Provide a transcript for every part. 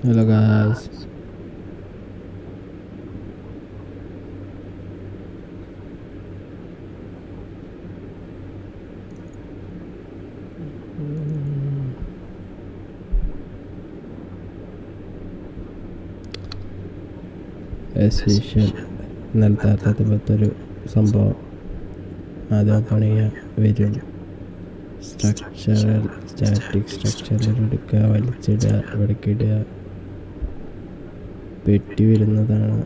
Hello guys. As usual, ഇന്നലത്തെ പോലത്തൊരു സംഭവം ആദ്യം പണിയുക വരും. സ്റ്റാറ്റിക് സ്ട്രക്ചറിൽ എടുക്കുക, വലിച്ചിടുക, ഇവിടേക്കിടുക. പെട്ടി വരുന്നതാണ്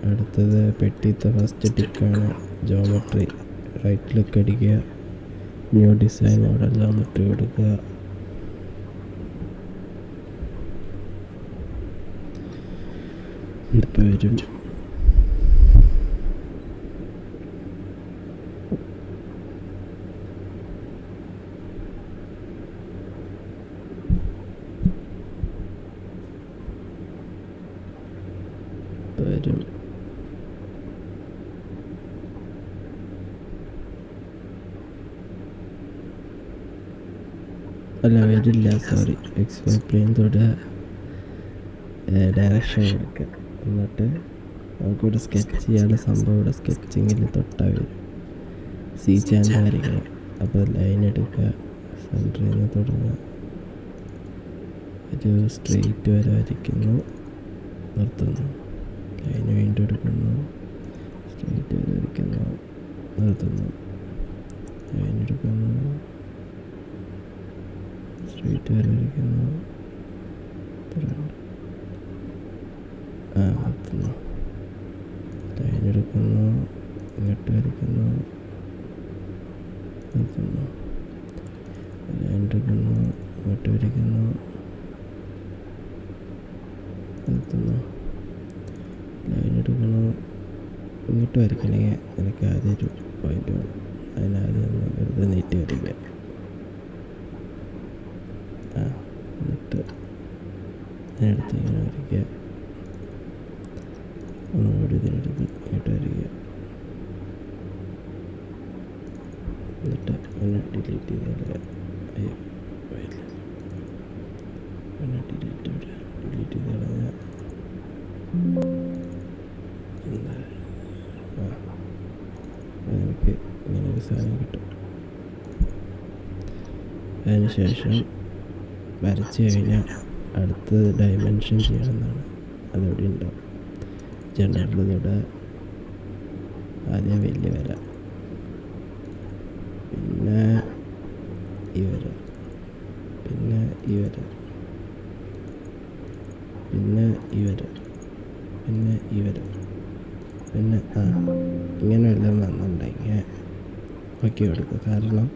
അടുത്തത്. പെട്ടിത്തെ ഫസ്റ്റ് ടിക്കാണ് ജോമെട്രി. റൈറ്റ് ക്ലിക്ക് അടിക്കുക, ന്യൂ ഡിസൈൻ മോഡൽ ജോമെട്രി കൊടുക്കുക. ഇപ്പോൾ വരും. വരും. അല്ല വരില്ല, സോറി. എക്സ്പൈർ പ്ലെയിൻ തൊടുക, ഡയറക്ഷൻ കൊടുക്കുക. എന്നിട്ട് നമുക്കിവിടെ സ്കെച്ച് ചെയ്യാനുള്ള സംഭവം ഇവിടെ സ്കെച്ചിങ്ങിൽ തൊട്ടാൽ വരും. സി ചാൻഡ് വരയ്ക്കണം. അപ്പോൾ ലൈൻ എടുക്കുക, സെൻറ്ററിൽ നിന്ന് തുടങ്ങുക, ഒരു സ്ട്രെയിറ്റ് വരെ വരയ്ക്കുന്നു, നിർത്തുന്നു. ലൈൻ വീണ്ടും എടുക്കുന്നു, സ്ട്രെയിറ്റ് വരെ വരയ്ക്കുന്നു, നിർത്തുന്നു. ലൈൻ എടുക്കുന്നു, സ്ട്രെയിറ്റ് വരെ വരയ്ക്കുന്നു, നിർത്തുന്നു. ലൈൻ എടുക്കുന്നു, ഇങ്ങോട്ട് വരയ്ക്കുന്നു, നിർത്തുന്നു. ലൈൻ എടുക്കുന്നു, ഇങ്ങോട്ട് വരയ്ക്കുന്നു, നിർത്തുന്നു. ലൈൻ എടുക്കുന്നു, ഇങ്ങോട്ട് വരയ്ക്കണമെങ്കിൽ എനിക്ക് ആദ്യം ഒരു പോയിൻ്റ് വേണം. അതിനാദ്യം ഒന്ന് വെറുതെ നീട്ടി വരയ്ക്കുക. എന്നിട്ട് അതിനടുത്ത് ഇങ്ങനെ വരയ്ക്കുക. ഒന്നുകൂടി ഇതിനടുത്ത് ഇങ്ങോട്ട് വരയ്ക്കുക. എന്നിട്ട് ഒന്ന് ഡിലീറ്റ് ചെയ്ത് കളയുക. അയ്യോ പോയില്ല. ഒന്ന് ഡിലീറ്റ് ചെയ്ത് കളയുക. എനിക്ക് ഇങ്ങനൊരു സാധനം കിട്ടും. അതിന് ശേഷം വരച്ച് കഴിഞ്ഞാൽ അടുത്തത് ഡയമെൻഷൻ ചെയ്യണമെന്നാണ്. അതവിടെ ഉണ്ടാവും. ജനറലിലൂടെ ആദ്യം വലിയ വര, പിന്നെ ഈ വര, പിന്നെ ഈ വര, പിന്നെ ഈ വര, പിന്നെ ഈ വര, പിന്നെ ഇങ്ങനെ എല്ലാം വന്നിട്ടുണ്ടെങ്കിൽ ഓക്കെ കൊടുക്കുക. കാരണം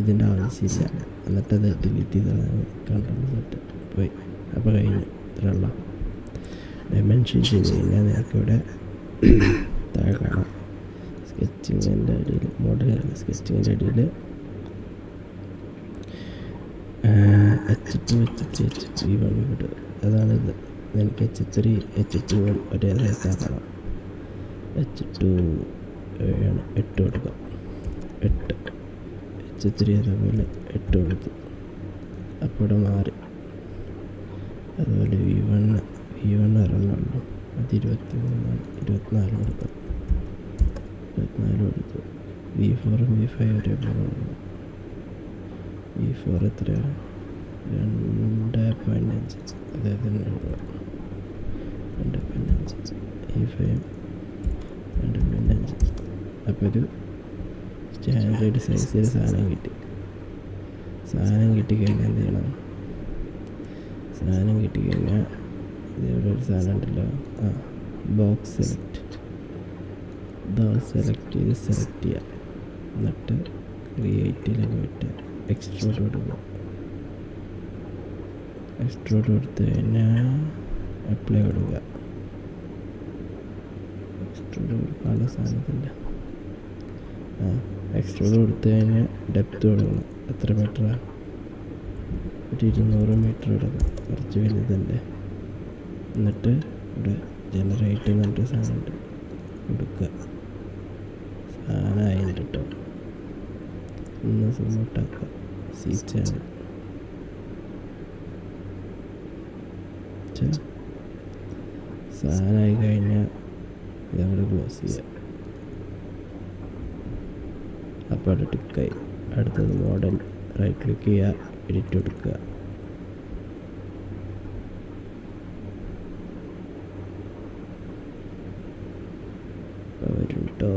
ഇതിൻ്റെ ആവശ്യമില്ല. എന്നിട്ടത് ഡിലീറ്റ് ചെയ്താൽ കൺട്രോൾ സെറ്റ് പോയി. അപ്പോൾ കഴിഞ്ഞു. ഇത്രയുള്ള ഡയമെൻഷൻ ചെയ്ത് കഴിഞ്ഞാൽ നിനക്കിവിടെ താഴെ കാണാം. സ്കെച്ചിങ്ങിൻ്റെ അടിയിൽ മോഡലാണ്. സ്കെച്ചിങ്ങിൻ്റെ അടിയിൽ H2 H3 H1 ഇവിടെ അതാണിത്. എനിക്ക് H3 H2 ഒരേ സൈസാക്കണം. H2 ആണ് 8 കൊടുക്കാം. 8 H3 അതേപോലെ 8 കൊടുത്തു. അപ്പോൾ ഇവിടെ മാറി. അതുപോലെ V1 ഒരെണ്ണമുള്ളൂ. അത് 23 24 കൊടുക്കാം. 24 കൊടുത്തു. V4 V5 ഒരേപോലെ. V4 എത്രയാണ്? 2.5. അതായത് 2.5. E5 2.5. അപ്പോൾ ഒരു സ്റ്റാൻഡേർഡ് സൈസിൽ സാധനം കിട്ടിക്കഴിഞ്ഞാൽ എന്ത് ചെയ്യണം? സാധനം കിട്ടിക്കഴിഞ്ഞാൽ ഇതിവിടെ ഒരു സാധനം ഉണ്ടല്ലോ. ബോക്സ് സെലക്ട് ചെയ്യുക. എന്നിട്ട് ക്രിയേറ്റിൽ പോയിട്ട് എക്സ്ട്രൂഡ് കൊടുക്കുക. എക്സ്ട്രൂഡ് കൊടുത്തു കഴിഞ്ഞാൽ അപ്ലൈ കൊടുക്കുക. എക്സ്ട്രൂഡ് കൊടുക്കാനുള്ള സാധനത്തില്ല. എക്സ്ട്രൂഡ് കൊടുത്തു കഴിഞ്ഞാൽ ഡെപ്ത് കൊടുക്കണം. എത്ര മീറ്ററാണ്? ഒരു 200 മീറ്റർ കൊടുക്കുക. കുറച്ച് വലുതല്ലേ. എന്നിട്ട് ഇവിടെ ജനറേറ്റ് എന്നിട്ട് സാധനം കൊടുക്കുക. സാധനമായിട്ട് കേട്ടോ. ഒന്ന് സൂമൗട്ടാക്കുക. സി ചാനൽ വെച്ചാൽ സാധനമായി കഴിഞ്ഞാൽ ഇതങ്ങോട്ട് ക്ലോസ് ചെയ്യുക. അപ്പോൾ അവിടെ ടിക്കായി. അടുത്തത് മോഡൽ റൈറ്റ് ക്ലിക്ക് ചെയ്യുക, എഡിറ്റ് കൊടുക്കുക. വരും കേട്ടോ.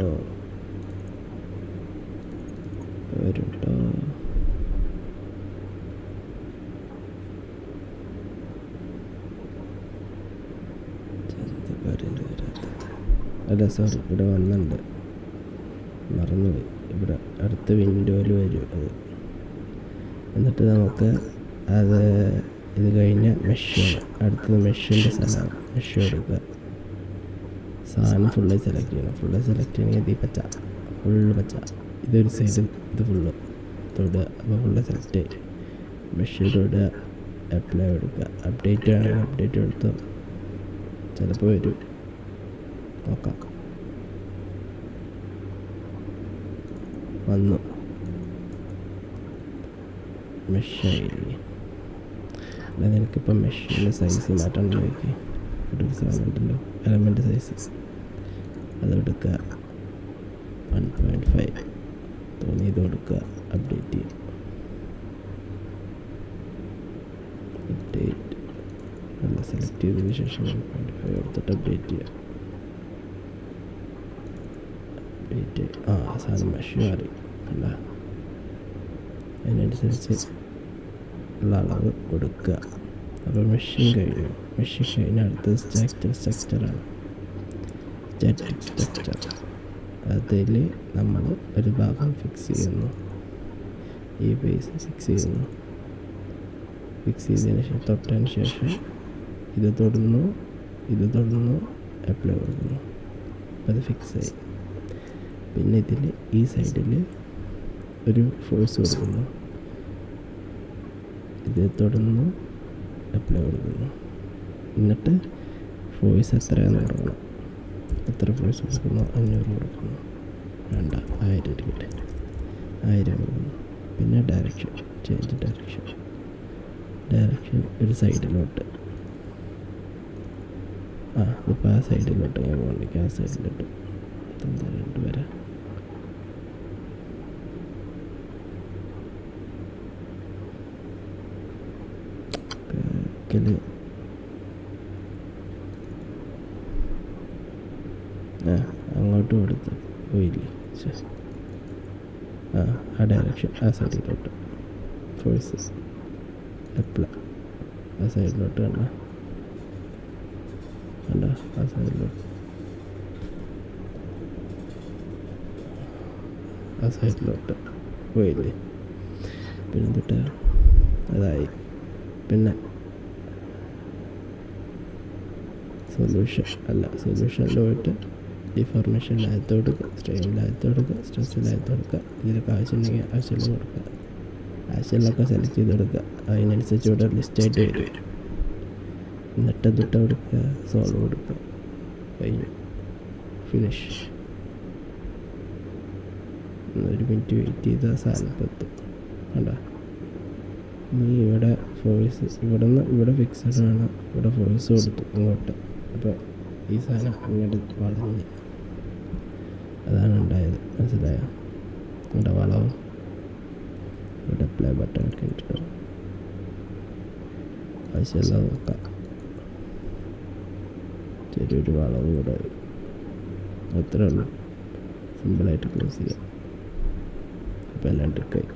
അല്ല സോറി, ഇവിടെ വന്നിട്ടുണ്ട്, മറന്നുപോയി. ഇവിടെ അടുത്ത വിൻഡോയിൽ വരും അത്. എന്നിട്ട് നമുക്ക് അത് ഇത് കഴിഞ്ഞ് മെഷീൻ, അടുത്തത് മെഷീൻ്റെ സ്ഥലമാണ്. മെഷീൻ എടുക്കുക, സാധനം ഫുള്ള് സെലക്ട് ചെയ്യണം. ഫുള്ള് സെലക്ട് ചെയ്യണമെങ്കിൽ പച്ച, ഫുള്ള് പച്ച. ഇതൊരു സൈഡ്, ഇത് ഫുള്ള് തൊടുക. അപ്പോൾ ഫുള്ള് സെലക്ട് ചെയ്യും. മെഷീൻ തൊടുക, അപ്ലൈ കൊടുക്കുക. അപ്ഡേറ്റ് ആണെങ്കിൽ അപ്ഡേറ്റ് കൊടുത്തോ, ചിലപ്പോൾ വരും, നോക്കാം. വന്നു, മെഷീനില്ലേ. അല്ല, നിനക്കിപ്പോൾ മെഷീൻ്റെ സൈസ് മാറ്റണം നോക്കി. ഒരു സാധനം ഉണ്ടല്ലോ, എലമെൻ്റ് സൈസ്, അതെടുക്കുക. 1.5 തോന്നി, ഇത് കൊടുക്കുക. അപ്ഡേറ്റ് ചെയ്യുക. അപ്ഡേറ്റ് അല്ല, സെലക്ട് ചെയ്തതിന് ശേഷം 1.5 കൊടുത്തിട്ട് അപ്ഡേറ്റ് ചെയ്യുക. അപ്ഡേറ്റ് സാധനം മെഷീൻ മാറി അല്ല, അതിനനുസരിച്ച് ഉള്ള അളവ് കൊടുക്കുക. അപ്പോൾ മെഷീൻ കഴിഞ്ഞു. മെഷീൻ കഴിഞ്ഞ് അടുത്തത് സ്ട്രക്ചറാണ്. Static structure. അതിൽ നമ്മൾ ഒരു ഭാഗം ഫിക്സ് ചെയ്യുന്നു, ഈ ബേസ് ഫിക്സ് ചെയ്യുന്നു. ഫിക്സ് ചെയ്തതിന് ശേഷം തൊട്ടതിന് ശേഷം ഇത് തൊടുന്നു, അപ്ലൈ കൊടുക്കുന്നു. അപ്പോൾ അത് ഫിക്സായി. പിന്നെ ഇതിൽ ഈ സൈഡിൽ ഒരു ഫോഴ്സ് കൊടുക്കുന്നു, ഇത് തൊടുന്നു, അപ്ലൈ കൊടുക്കുന്നു. എന്നിട്ട് ഫോഴ്സ് എത്രയാണെന്ന് കൊടുക്കണം. എത്ര ഫോഴ്സ് കൊടുക്കുന്നു? 500 കൊടുക്കുന്നു. വേണ്ട, 1000 ഇരിക്കട്ടെ, 1000 കൊടുക്കുന്നു. പിന്നെ ഡയറക്ഷൻ, ചേഞ്ച് ഡയറക്ഷൻ ഒരു സൈഡിലോട്ട്. ഇതിപ്പോൾ ആ സൈഡിലോട്ട് ഞാൻ പോകണ്ടെങ്കിൽ ആ സൈഡിലോട്ട് എന്താ 2 വരാം. അങ്ങോട്ട് കൊടുത്ത് പോയില്ലേ? ആ ഡയറക്ഷൻ, ആ സൈഡിലോട്ട് ഫോഴ്സ് അപ്ലൈ, ആ സൈഡിലോട്ട് കണ്ട ആ സൈഡിലോട്ട് പോയില്ലേ? പിന്നെ തൊട്ട് അതായി. പിന്നെ സൊല്യൂഷനിൽ പോയിട്ട് ഡിഫോർമേഷനിലായത്ത് കൊടുക്കുക, സ്ട്രെയിനിലായത്ത് കൊടുക്കുക, സ്ട്രെസ്സിലായത്ത് കൊടുക്കുക. ഇതിലൊക്കെ ആവശ്യമുണ്ടെങ്കിൽ ആവശ്യമുള്ള കൊടുക്കുക. ആവശ്യമുള്ളതൊക്കെ സെലക്ട് ചെയ്ത് കൊടുക്കുക. അതിനനുസരിച്ച് ഇവിടെ ലിസ്റ്റായിട്ട് വരും. എന്നിട്ട് തൊട്ട് കൊടുക്കുക, സോൾവ് കൊടുക്കുക. കഴിഞ്ഞു, ഫിനിഷ്. 1 മിനിറ്റ് വെയിറ്റ് ചെയ്താൽ സാധനം ഇപ്പോൾ എത്തും. കണ്ട, നീ ഇവിടെ ഫോഴ്സ് ഇവിടെ ഫിക്സഡ് ആണ്, ഇവിടെ ഫോഴ്സ് കൊടുത്തു ഇങ്ങോട്ട്. അപ്പോൾ ഈ സാധനം ഇങ്ങോട്ട് വളഞ്ഞ്, അതാണ് ഉണ്ടായത്. മനസ്സിലായോ? ഇവിടെ വളവ്, ഇവിടെ പ്ലേ ബട്ടൺ ഒക്കെ ഇട്ടിട്ടോ. ആവശ്യമുള്ള നോക്കാം. ചെറിയൊരു വളവ് കൂടെ, അത്രേ ഉള്ളൂ. സിമ്പിളായിട്ട് ക്ലോസ് ചെയ്യാം. അപ്പോൾ എല്ലാം ടിക്കായി.